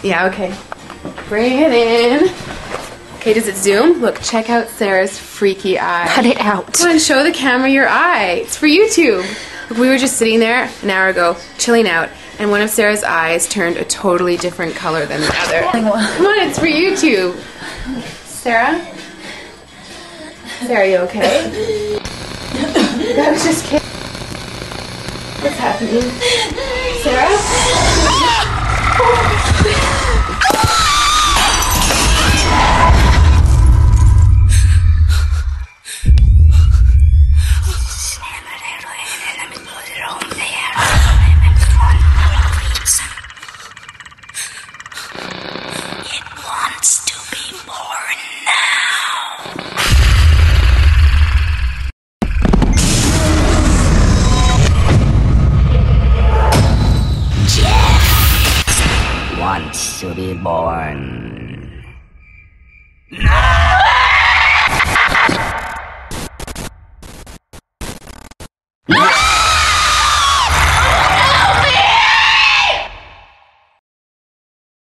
Yeah, okay. Bring it in. Okay, does it zoom? Look, check out Sarah's freaky eye. Cut it out. Come on, show the camera your eye. It's for YouTube. Look, we were just sitting there an hour ago, chilling out, and one of Sarah's eyes turned a totally different color than the other. Come on, it's for YouTube. Sarah? Sarah, you okay? I was just kidding. What's happening? Sarah? It wants to be born now. Jeff wants to be born